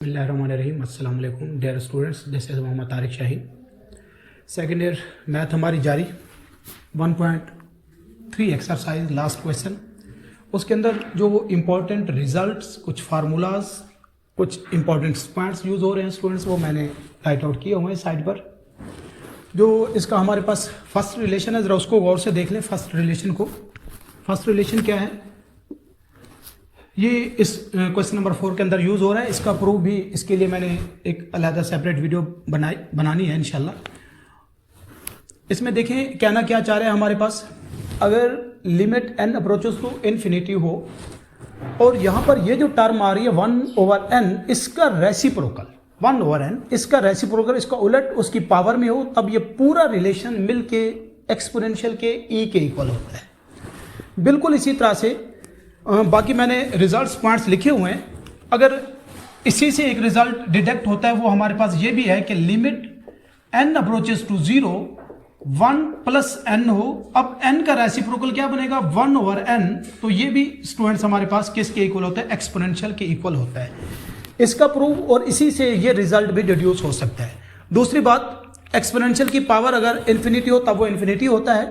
बिस्मिल्लाहिर्रहमानिर्रहीम। अस्सलाम वालेकुम dear students, this is Mohammad Tariq Shaheen. Second year math हमारी जारी 1.3 एक्सरसाइज लास्ट क्वेश्चन। उसके अंदर जो इम्पोर्टेंट रिजल्ट्स, कुछ फार्मूलाज, कुछ इम्पोर्टेंट पॉइंट्स यूज़ हो रहे हैं स्टूडेंट्स, वो मैंने राइट आउट किए हुए हैं साइड पर। जो इसका हमारे पास फर्स्ट रिलेशन है, ज़रा उसको गौर से देख लें। फर्स्ट रिलेशन को, फर्स्ट रिलेशन क्या है, ये इस क्वेश्चन नंबर 4 के अंदर यूज़ हो रहा है। इसका प्रूफ भी, इसके लिए मैंने एक अलग सेपरेट वीडियो बनानी है इंशाल्लाह। इसमें देखें कहना क्या चाह रहे हैं हमारे पास, अगर limit n approaches to infinity हो और यहाँ पर ये जो टर्म आ रही है 1/n, इसका रेसिप्रोकल 1/n, इसका रेसिप्रोकल, इसका उलट उसकी पावर में हो, तब ये पूरा रिलेशन मिल के एक्सपोनेंशियल के e के इक्वल होता है। बिल्कुल इसी तरह से बाकी मैंने रिजल्ट्स पॉइंट्स लिखे हुए हैं। अगर इसी से एक रिजल्ट डिडक्ट होता है, वो हमारे पास ये भी है कि limit n approaches to 0 1 + n हो। अब n का रेसिप्रोकल क्या बनेगा, 1/n। तो ये भी स्टूडेंट्स हमारे पास किसके इक्वल होता है, एक्सपोनेंशियल के इक्वल होता है। इसका प्रूफ, और इसी से ये रिजल्ट भी डिड्यूस हो सकता है। दूसरी बात, एक्सपोनेंशियल की पावर अगर इन्फिनिटी हो तब वो इन्फिनिटी होता है,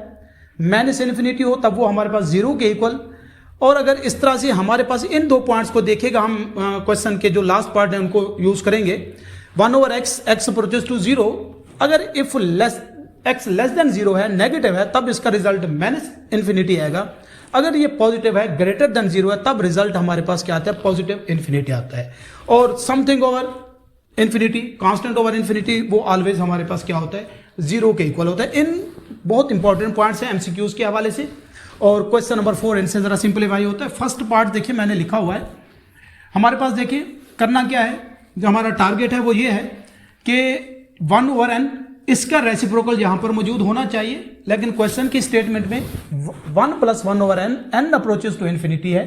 -इन्फिनिटी हो तब वो हमारे पास 0 के इक्वल। और अगर इस तरह से हमारे पास इन दो पॉइंट्स को देखेगा, हम क्वेश्चन के जो लास्ट पार्ट है उनको यूज करेंगे। 1/x, x अप्रोचेस टू 0, अगर इफ x लेस देन 0 है, नेगेटिव है, तब इसका रिजल्ट -इन्फिनिटी आएगा। अगर ये पॉजिटिव है, ग्रेटर देन 0 है, तब रिजल्ट हमारे पास क्या आता है, पॉजिटिव इन्फिनिटी आता है। और something over infinity, constant over infinity, वो ऑलवेज हमारे पास क्या होता है, 0 के इक्वल होता है। इन बहुत इंपॉर्टेंट पॉइंट्स हैं एमसीक्यूज के हवाले से। और क्वेश्चन नंबर 4 इनसे जरा सिंपलीफाई होता है। फर्स्ट पार्ट देखिए मैंने लिखा हुआ है हमारे पास। देखिए करना क्या है, जो हमारा टारगेट है वो ये है कि 1/n, इसका रेसिप्रोकल यहां पर मौजूद होना चाहिए। लेकिन क्वेश्चन की स्टेटमेंट में 1 + 1/n, n approaches to infinity है,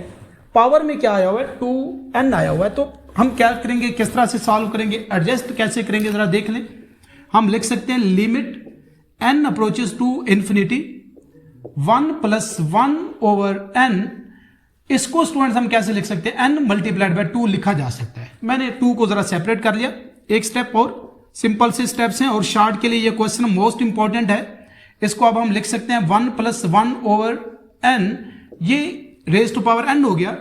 पावर में क्या आया हुआ है, 2n आया हुआ है। तो हम क्या करेंगे, किस तरह से सॉल्व करेंगे, एडजस्ट कैसे करेंगे, जरा देख लें। हम लिख सकते हैं limit n approaches to infinity 1 + 1/n। इसको स्टूडेंट्स हम कैसे लिख सकते हैं, n × 2 लिखा जा सकता है। मैंने 2 को जरा सेपरेट कर लिया, एक स्टेप और सिंपल से स्टेप्स हैं, और शार्ट के लिए ये क्वेश्चन मोस्ट इंपॉर्टेंट है। इसको अब हम लिख सकते हैं 1 + 1/n, ये रेज टू पावर n हो गया।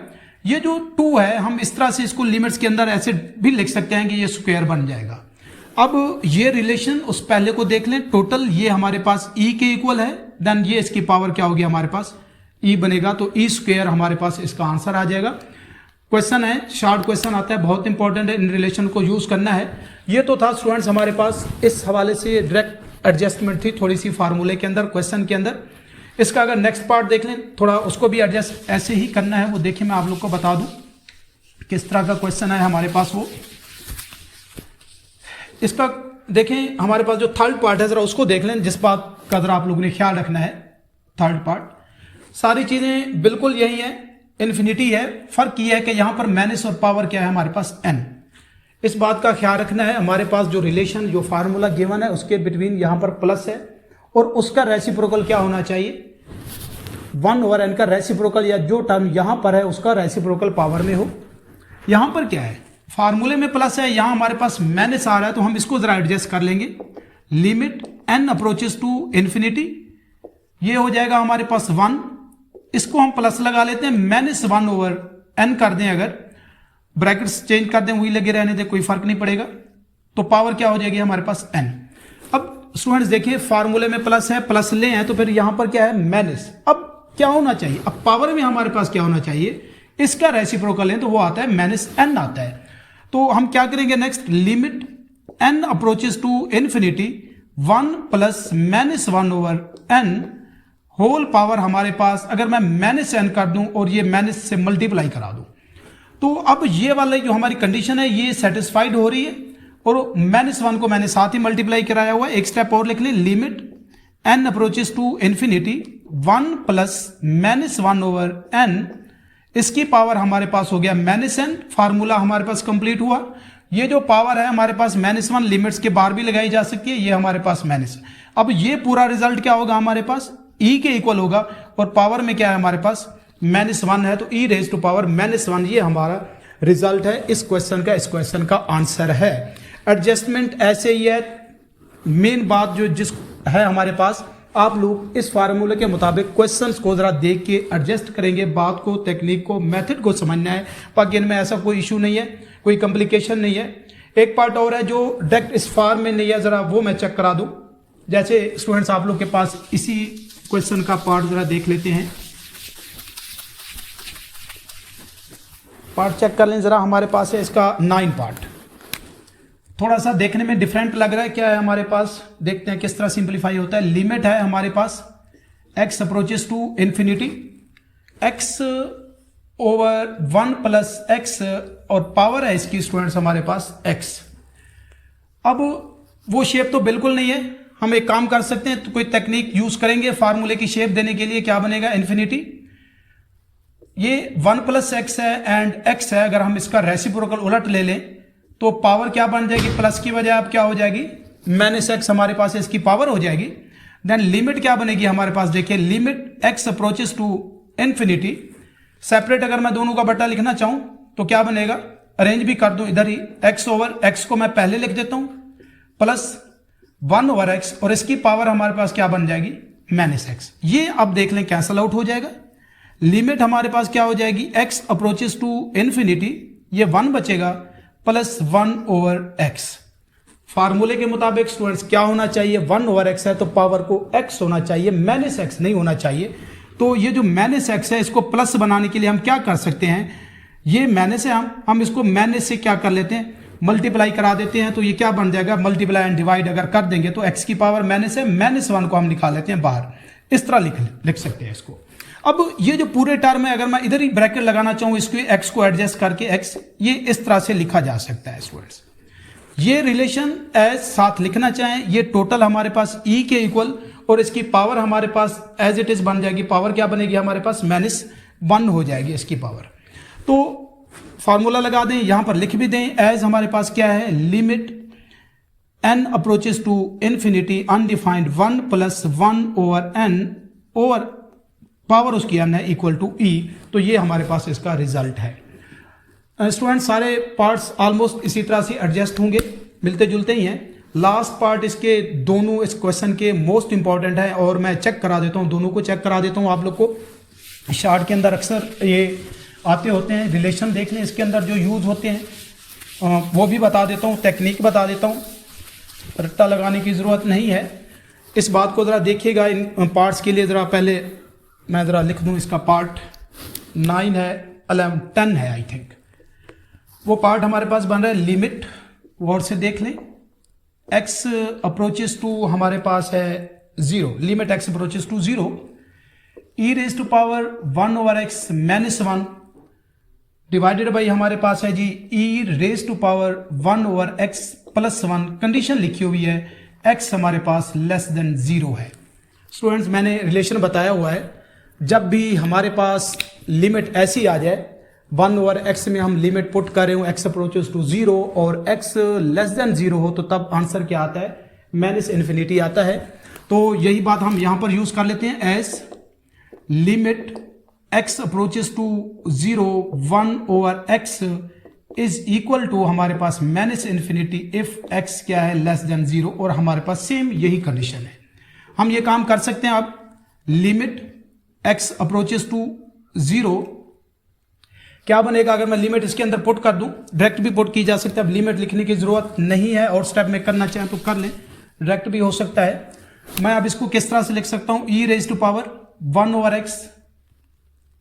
ये जो 2 है, हम इस तरह से इसको लिमिट्स के अंदर ऐसे भी लिख सकते हैं कि ये स्क्वायर बन जाएगा। अब ये रिलेशन उस पहले को देख लें, टोटल ये हमारे पास e के इक्वल है, देन ये इसकी पावर क्या होगी हमारे पास, e बनेगा, तो e² हमारे पास इसका आंसर आ जाएगा। क्वेश्चन है, शॉर्ट क्वेश्चन आता है, बहुत इंपॉर्टेंट है, इन रिलेशन को यूज करना है। ये तो था स्टूडेंट्स हमारे पास, इस हवाले से डायरेक्ट एडजस्टमेंट थी थोड़ी सी फार्मूले के अंदर, क्वेश्चन के अंदर। इसका अगर नेक्स्ट पार्ट देख लें, थोड़ा उसको भी एडजस्ट ऐसे ही करना है। वो देखिए मैं आप लोग को बता दूं किस तरह का क्वेश्चन है हमारे पास। वो इसका देखें, हमारे पास जो थर्ड पार्ट है जरा उसको देख लें, जिस बात का जरा आप लोगों ने ख्याल रखना है। थर्ड पार्ट, सारी चीजें बिल्कुल यही है, इन्फिनिटी है। फर्क यह है कि यहां पर माइनस और पावर क्या है हमारे पास, n। इस बात का ख्याल रखना है। हमारे पास जो रिलेशन, जो फार्मूला गिवन है, उसके बिटवीन यहां पर प्लस है, और उसका रेसिप्रोकल क्या होना चाहिए, 1/n का रेसिप्रोकल, या जो टर्म यहां पर है उसका रेसिप्रोकल पावर में हो। यहां पर क्या है, फार्मूले में प्लस है, यहां हमारे पास माइनस आ रहा है, तो हम इसको जरा एडजस्ट कर लेंगे। Limit n approaches to infinity, ये हो जाएगा हमारे पास 1, इसको हम प्लस लगा लेते हैं, -1/n कर दें, अगर ब्रैकेट्स चेंज कर दें, वही लगे रहने दें, कोई फर्क नहीं पड़ेगा। तो पावर क्या हो जाएगी हमारे पास, n। अब स्टूडेंट्स देखिए, फार्मूले में प्लस है, प्लस ले हैं, तो फिर यहां पर क्या है, माइनस। अब क्या होना चाहिए, अब पावर में हमारे पास क्या होना चाहिए, इसका रेसिप्रोकल है, तो वो आता है -n आता है। तो हम क्या करेंगे next, limit n approaches to infinity 1 + -1/n whole power हमारे पास, अगर मैं -n कर दूं और ये माइनस से मल्टीप्लाई करा दूं, तो अब ये वाला जो हमारी कंडीशन है ये सेटिस्फाइड हो रही है। और -1 को मैंने साथ ही मल्टीप्लाई कराया हुआ है। एक स्टेप और लिख लें, limit n approaches to infinity 1 + -1/n, इसकी पावर हमारे पास हो गया -n। फार्मूला हमारे पास कंप्लीट हुआ। ये जो पावर है हमारे पास -1 लिमिट्स के बाहर भी लगाई जा सकती है, ये हमारे पास माइनस। अब ये पूरा रिजल्ट क्या होगा हमारे पास, e के इक्वल होगा, और पावर में क्या है हमारे पास, -1 है, तो e रेज टू पावर -1, ये हमारा रिजल्ट है इस क्वेश्चन का आंसर है। एडजस्टमेंट ऐसे ही है, मेन बात जो जिस है हमारे पास, आप लोग इस फार्मूले के मुताबिक क्वेश्चंस को जरा देख के एडजस्ट करेंगे, बात को, टेक्निक को, मेथड को समझना है। बाकी इनमें ऐसा कोई इशू नहीं है, कोई कॉम्प्लिकेशन नहीं है। एक पार्ट और है जो डायरेक्ट इस फॉर्म में नहीं है, जरा वो मैं चेक करा दूं। जैसे स्टूडेंट्स आप लोग के पास इसी क्वेश्चन का पार्ट जरा देख लेते हैं, पार्ट चेक कर लें जरा। हमारे पास है इसका 9 पार्ट, थोड़ा सा देखने में डिफरेंट लग रहा है। क्या है हमारे पास, देखते हैं किस तरह सिंप्लीफाई होता है। लिमिट है हमारे पास x approaches to infinity, x over 1 plus x और पावर है इसकी स्टूडेंट्स हमारे पास x। अब वो शेप तो बिल्कुल नहीं है, हम एक काम कर सकते हैं, तो कोई टेक्निक यूज करेंगे फार्मूले की शेप देने के लिए। क्या बनेगा, इन्फिनिटी, ये 1 प्लस x है एंड x है, अगर हम इसका रेसिप्रोकल उलट ले लें तो पावर क्या बन जाएगी, प्लस की बजाय अब क्या हो जाएगी, माइनस x हमारे पास इसकी पावर हो जाएगी। देन लिमिट क्या बनेगी हमारे पास, देखिए limit x approaches to infinity, separate अगर मैं दोनों का बट्टा लिखना चाहूं तो क्या बनेगा, अरेंज भी कर दूं इधर ही, x ओवर x को मैं पहले लिख देता हूं प्लस 1 ओवर x और इसकी पावर हमारे पास क्या बन जाएगी, माइनस x। ये अब देख लें कैंसल आउट हो जाएगा। लिमिट हमारे पास क्या हो जाएगी, x अप्रोचेस टू इंफिनिटी, ये 1 बचेगा प्लस 1 ओवर x। फार्मूले के मुताबिक स्टूडेंट्स क्या होना चाहिए, 1 ओवर x है तो पावर को x होना चाहिए, माइनस x नहीं होना चाहिए। तो ये जो माइनस x है इसको प्लस बनाने के लिए हम क्या कर सकते हैं, ये माइनस है, हम इसको माइनस से क्या कर लेते हैं, मल्टीप्लाई करा देते हैं। तो ये क्या बन जाएगा, मल्टीप्लाई एंड डिवाइड अगर कर देंगे तो x की पावर माइनस है, -1 को हम निकाल लेते हैं बाहर, इस तरह लिख सकते हैं इसको। अब ये जो पूरे टर्म है, अगर मैं इधर ही ब्रैकेट लगाना चाहूं इसको, x को एडजस्ट करके x, ये इस तरह से लिखा जा सकता है स्टूडेंट्स। ये रिलेशन एज साथ लिखना चाहें, ये टोटल हमारे पास e के इक्वल और इसकी पावर हमारे पास एज इट इज बन जाएगी, पावर क्या बनेगी हमारे पास, -1 हो जाएगी इसकी पावर। तो फॉर्मूला लगा दें, यहां पर लिख भी दें, एज हमारे पास क्या है, limit n approaches to infinity undefined 1 plus 1 over n over power उसकी n है इक्वल टू e। तो ये हमारे पास इसका रिजल्ट है। स्टूडेंट सारे पार्ट्स ऑलमोस्ट इसी तरह से एडजस्ट होंगे, मिलते जुलते ही हैं। लास्ट पार्ट इसके दोनों इस क्वेश्चन के मोस्ट इंपॉर्टेंट है और मैं चेक करा देता हूं, दोनों को चेक करा देता हूं आप लोग को। शार्ट के अंदर अक्सर ये आते होते हैं, रिलेशन देख लें, इसके अंदर जो यूज होते हैं वो भी बता देता हूँ, टेक्निक बता देता हूँ, रट्टा लगाने की ज़रूरत नहीं है। इस बात को ज़रा देखिएगा, इन पार्ट्स के लिए ज़रा पहले मैं ज़रा लिख दूँ, इसका पार्ट 9 है, 11, 10 है आई थिंक। वो पार्ट हमारे पास बन रहा है लिमिट, वर्ड से देख लें, x अप्रोचेस टू हमारे पास है 0, limit x approaches to 0, e raise to power 1 over x -1 divided by हमारे पास है जी e raise to power 1 over x plus 1। Condition लिखी हुई है x हमारे पास लेस देन 0 है। स्टूडेंट्स मैंने रिलेशन बताया हुआ है, जब भी हमारे पास लिमिट ऐसी आ जाए 1 ओवर x में हम लिमिट पुट कर रहे हो, x अप्रोचेस टू 0 और x लेस देन 0 हो, तो तब आंसर क्या आता है, -इन्फिनिटी आता है। तो यही बात हम यहां पर यूज कर लेते हैं, as limit x approaches to 0 1 over x is equal to हमारे पास -इन्फिनिटी इफ x क्या है, लेस देन 0, और हमारे पास सेम यही कंडीशन है। हम ये काम कर सकते हैं। अब लिमिट x अप्रोचेस टू 0 क्या बनेगा, अगर मैं लिमिट इसके अंदर पुट कर दूं, डायरेक्ट भी पुट की जा सकता है, अब लिमिट लिखने की जरूरत नहीं है, और स्टेप में करना चाहें तो कर लें, डायरेक्ट भी हो सकता है। मैं अब इसको किस तरह से लिख सकता हूं, e raise to power 1 over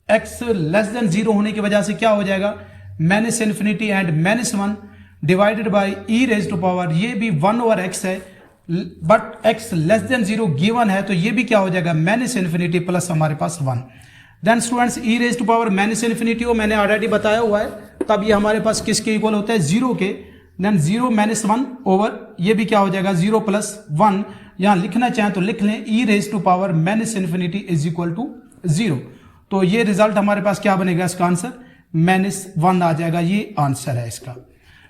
x less than 0 होने की वजह से क्या हो जाएगा, -इन्फिनिटी and -1 divided by e raise to power, ये भी 1 ओवर x है but x less than 0 given है, तो ये भी क्या हो जाएगा, -इन्फिनिटी प्लस हमारे पास 1। Then students e raise to power -इन्फिनिटी हो मैंने ऑलरेडी बताया हुआ है, तब ये हमारे पास किसके इक्वल होता है, 0 के। देन 0 -1 ओवर ये भी क्या हो जाएगा, 0 प्लस 1, यहां लिखना चाहें तो लिख लें, e रेज टू पावर -इन्फिनिटी इज इक्वल टू 0। तो ये रिजल्ट हमारे पास क्या बनेगा, इसका आंसर -1 आ जाएगा, ये आंसर है इसका।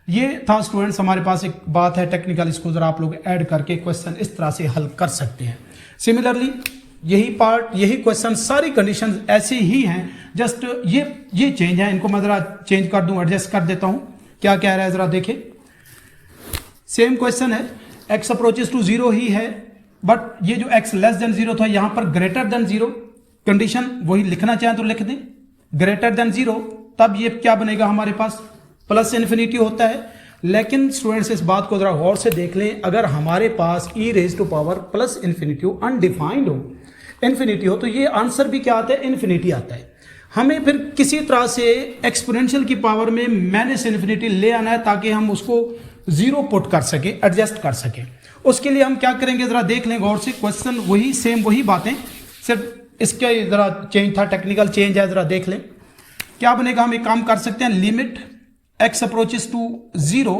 ये था स्टूडेंट्स हमारे पास एक बात है टेक्निकल, इसको जरा आप लोग ऐड करके क्वेश्चन इस तरह से हल कर सकते हैं। सिमिलरली यही पार्ट, यही क्वेश्चन, सारी कंडीशंस ऐसी ही हैं, जस्ट ये चेंज है। इनको मैं ज़रा चेंज कर दूं, एडजस्ट कर देता हूं। क्या कह रहा है ज़रा देखें। सेम क्वेश्चन है, x अप्रोचेस टू 0 ही है, बट ये जो x लेस देन 0 था, यहां पर ग्रेटर देन 0 कंडीशन वही लिखना चाहें तो लिख दें, ग्रेटर देन 0, तब ये क्या बनेगा हमारे पास, प्लस इन्फिनिटी होता है। लेकिन स्टूडेंट्स इस बात को जरा गौर से देख लें, अगर हमारे पास e raise to power plus infinity हो, अनडिफाइंड हो, इन्फिनिटी हो, तो ये आंसर भी क्या आता है, इन्फिनिटी आता है। हमें फिर किसी तरह से एक्सपोनेंशियल की पावर में माइनस इन्फिनिटी ले आना है, ताकि हम उसको 0 पुट कर सके, एडजस्ट कर सके। उसके लिए हम क्या करेंगे, जरा देख लें गौर से। क्वेश्चन वही सेम, वही बातें, सिर्फ इसके जरा चेंज था, टेक्निकल चेंज है, जरा देख लें क्या बनेगा। हम एक काम कर सकते हैं, लिमिट x अप्रोचेस टू 0,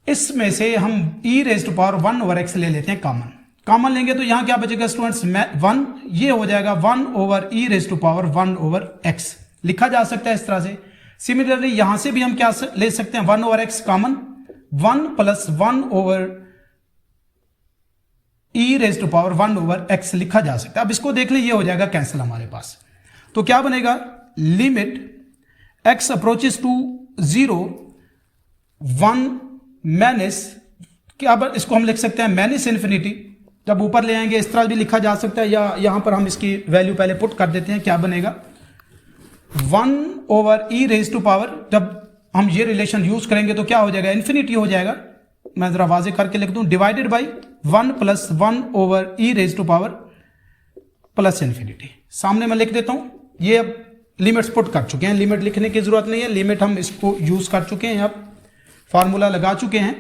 इसमें से हम e raise to power 1 over x ले लेते हैं कॉमन लेंगे, तो यहां क्या बचेगा स्टूडेंट्स, 1, ये हो जाएगा 1 over e raise to power 1 over x, लिखा जा सकता है इस तरह से। सिमिलरली यहां से भी हम क्या ले सकते हैं, 1 over x common, 1 plus 1 over e raise to power 1 over x लिखा जा सकता है। अब इसको देख लें, ये हो जाएगा कैंसिल हमारे पास, तो क्या बनेगा, limit x approaches to 0 1 minus, क्या इसको हम लिख सकते हैं माइनस इन्फिनिटी, जब ऊपर ले आएंगे इस तरह भी लिखा जा सकता है, या यहां पर हम इसकी वैल्यू पहले पुट कर देते हैं। क्या बनेगा, 1 over e raise to power, जब हम ये रिलेशन यूज करेंगे तो क्या हो जाएगा, इन्फिनिटी हो जाएगा। मैं जरा वाजे करके लिख दूं, divided by 1 plus 1 over e raise to power plus infinity. सामने मैं लिख देता हूं, ये अब लिमिट्स पुट कर चुके हैं, लिमिट लिखने की जरूरत नहीं है, लिमिट हम इसको यूज कर चुके हैं, अब फार्मूला लगा चुके हैं।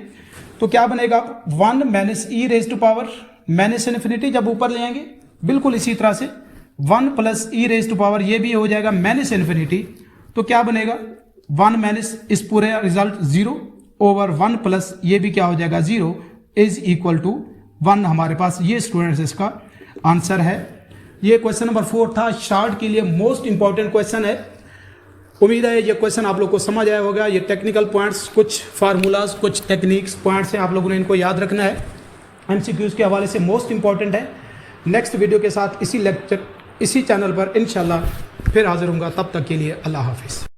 तो क्या बनेगा, 1 minus e raise to power minus infinity, जब ऊपर ले आएंगे बिल्कुल इसी तरह से 1 plus e raise to power, ये भी हो जाएगा माइनस इन्फिनिटी, तो क्या बनेगा 1 माइनस इस पूरे रिजल्ट 0 ओवर 1 प्लस ये भी क्या हो जाएगा 0 इज इक्वल टू 1 हमारे पास। ये स्टूडेंट्स इसका आंसर है। ये क्वेश्चन नंबर 4 था, शार्ट के लिए मोस्ट इंपॉर्टेंट क्वेश्चन है। उम्मीद है ये क्वेश्चन आप लोग को समझ आया होगा। ये टेक्निकल पॉइंट्स, कुछ फार्मूलाज, कुछ टेक्निक्स पॉइंट्स हैं, आप लोगों ने इनको याद रखना है। एमसीक्यूज के हवाले से मोस्ट इंपॉर्टेंट है। नेक्स्ट वीडियो के साथ इसी चैनल पर इंशाल्लाह फिर हाजिर होऊंगा। तब तक के लिए अल्लाह हाफिज़।